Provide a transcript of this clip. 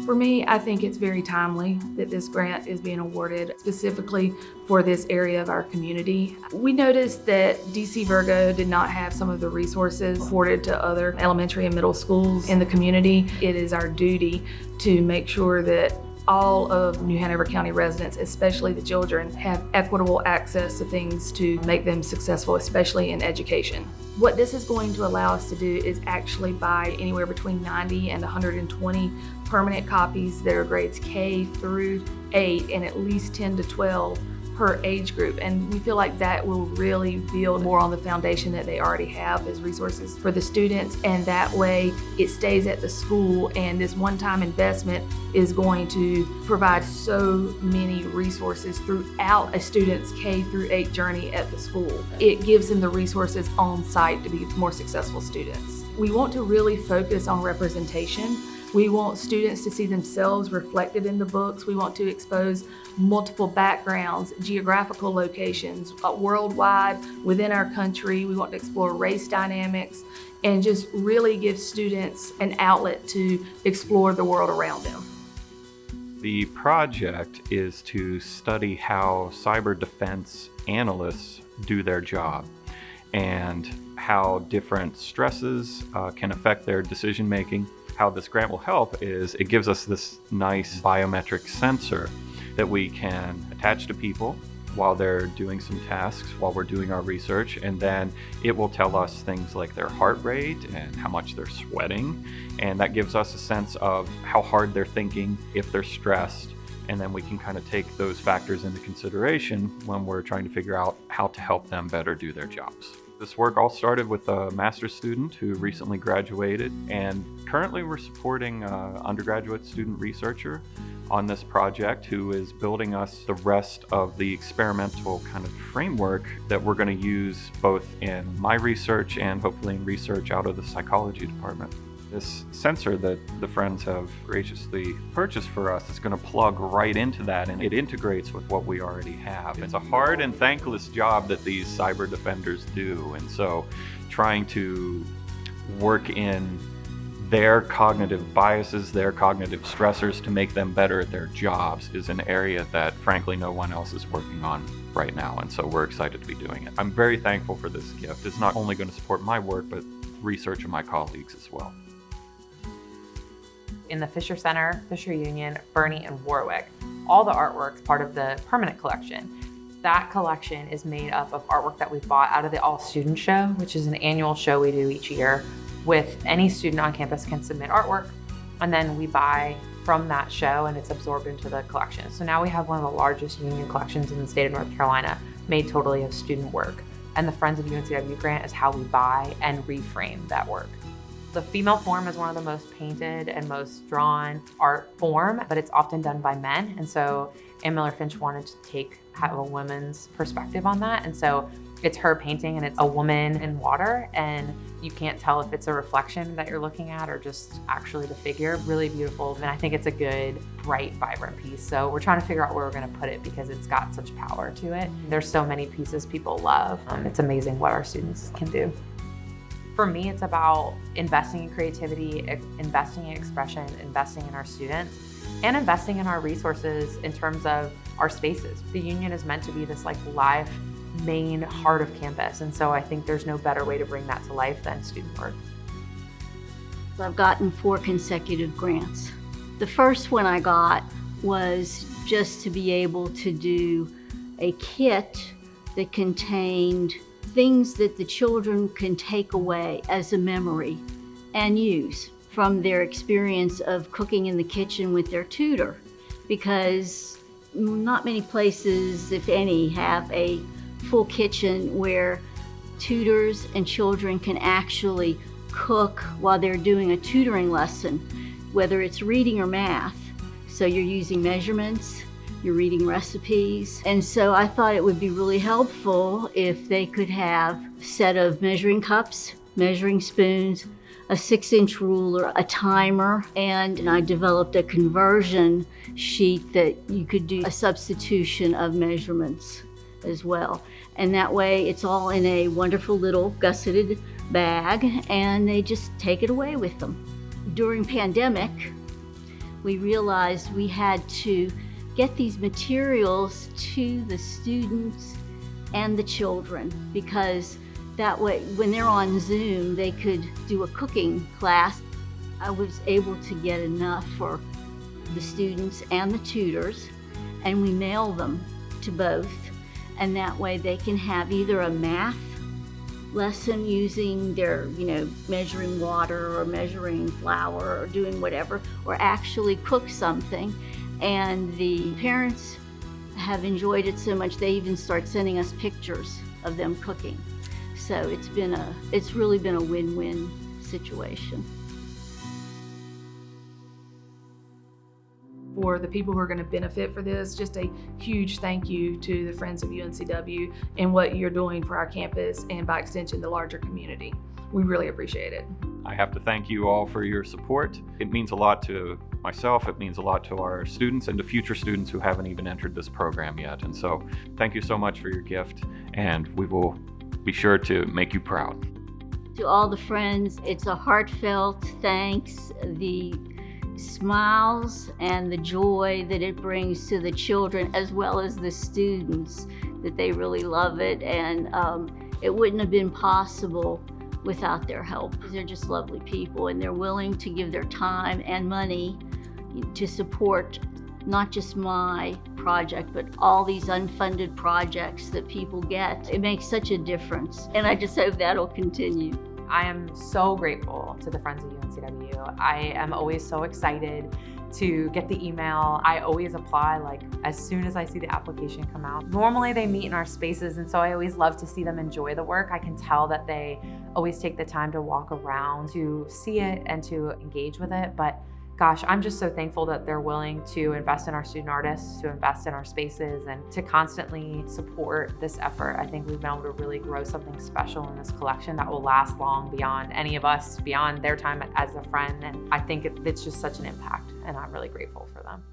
For me, I think it's very timely that this grant is being awarded specifically for this area of our community. We noticed that DC Virgo did not have some of the resources afforded to other elementary and middle schools in the community. It is our duty to make sure that all of New Hanover County residents, especially the children, have equitable access to things to make them successful, especially in education. What this is going to allow us to do is actually buy anywhere between 90 and 120 permanent copies that are grades K through 8 and at least 10 to 12 per age group. And we feel like that will really build more on the foundation that they already have as resources for the students. And that way it stays at the school, and this one-time investment is going to provide so many resources throughout a student's K through 8 journey at the school. It gives them the resources on site to be more successful students. We want to really focus on representation. We want students to see themselves reflected in the books. We want to expose multiple backgrounds, geographical locations, worldwide, within our country. We want to explore race dynamics and just really give students an outlet to explore the world around them. The project is to study how cyber defense analysts do their job and how different stresses can affect their decision making. How this grant will help is it gives us this nice biometric sensor that we can attach to people while they're doing some tasks, while we're doing our research, and then it will tell us things like their heart rate and how much they're sweating, and that gives us a sense of how hard they're thinking, if they're stressed, and then we can kind of take those factors into consideration when we're trying to figure out how to help them better do their jobs. This work all started with a master's student who recently graduated, and currently we're supporting an undergraduate student researcher on this project who is building us the rest of the experimental kind of framework that we're going to use both in my research and hopefully in research out of the psychology department. This sensor that the Friends have graciously purchased for us is going to plug right into that, and it integrates with what we already have. It's a hard and thankless job that these cyber defenders do, and so trying to work in their cognitive biases, their cognitive stressors to make them better at their jobs is an area that frankly no one else is working on right now, and so we're excited to be doing it. I'm very thankful for this gift. It's not only going to support my work, but research of my colleagues as well. In the Fisher Center, Fisher Union, Bernie, and Warwick, all the artwork's part of the permanent collection. That collection is made up of artwork that we bought out of the All Student Show, which is an annual show we do each year with any student on campus can submit artwork, and then we buy from that show and it's absorbed into the collection. So now we have one of the largest union collections in the state of North Carolina made totally of student work. And the Friends of UNCW grant is how we buy and reframe that work. The female form is one of the most painted and most drawn art form, but it's often done by men. And so Ann Miller Finch wanted to have a woman's perspective on that. And so it's her painting and it's a woman in water, and you can't tell if it's a reflection that you're looking at or just actually the figure. Really beautiful. And I think it's a good, bright, vibrant piece. So we're trying to figure out where we're going to put it because it's got such power to it. There's so many pieces people love. It's amazing what our students can do. For me, it's about investing in creativity, investing in expression, investing in our students, and investing in our resources in terms of our spaces. The union is meant to be this live main heart of campus, and so I think there's no better way to bring that to life than student work. I've gotten 4 consecutive grants. The first one I got was just to be able to do a kit that contained things that the children can take away as a memory and use from their experience of cooking in the kitchen with their tutor, because not many places, if any, have a full kitchen where tutors and children can actually cook while they're doing a tutoring lesson, whether it's reading or math. So you're using measurements, you're reading recipes. And so I thought it would be really helpful if they could have a set of measuring cups, measuring spoons, a 6-inch ruler, a timer, and I developed a conversion sheet that you could do a substitution of measurements as well. And that way it's all in a wonderful little gusseted bag and they just take it away with them. During pandemic, we realized we had to get these materials to the students and the children, because that way when they're on Zoom they could do a cooking class. I was able to get enough for the students and the tutors, and we mail them to both, and that way they can have either a math lesson using their, measuring water or measuring flour or doing whatever, or actually cook something. And the parents have enjoyed it so much they even start sending us pictures of them cooking. So it's really been a win-win situation. For the people who are going to benefit for this, just a huge thank you to the Friends of UNCW and what you're doing for our campus and by extension the larger community. We really appreciate it. I have to thank you all for your support. It means a lot to myself, it means a lot to our students and to future students who haven't even entered this program yet. And so thank you so much for your gift, and we will be sure to make you proud. To all the friends, it's a heartfelt thanks. The smiles and the joy that it brings to the children as well as the students, that they really love it, and it wouldn't have been possible without their help. They're just lovely people, and they're willing to give their time and money to support not just my project, but all these unfunded projects that people get. It makes such a difference, and I just hope that'll continue. I am so grateful to the Friends of UNCW. I am always so excited to get the email. I always apply as soon as I see the application come out. Normally they meet in our spaces, and so I always love to see them enjoy the work. I can tell that they always take the time to walk around to see it and to engage with it. But gosh, I'm just so thankful that they're willing to invest in our student artists, to invest in our spaces, and to constantly support this effort. I think we've been able to really grow something special in this collection that will last long beyond any of us, beyond their time as a friend. And I think it's just such an impact, and I'm really grateful for them.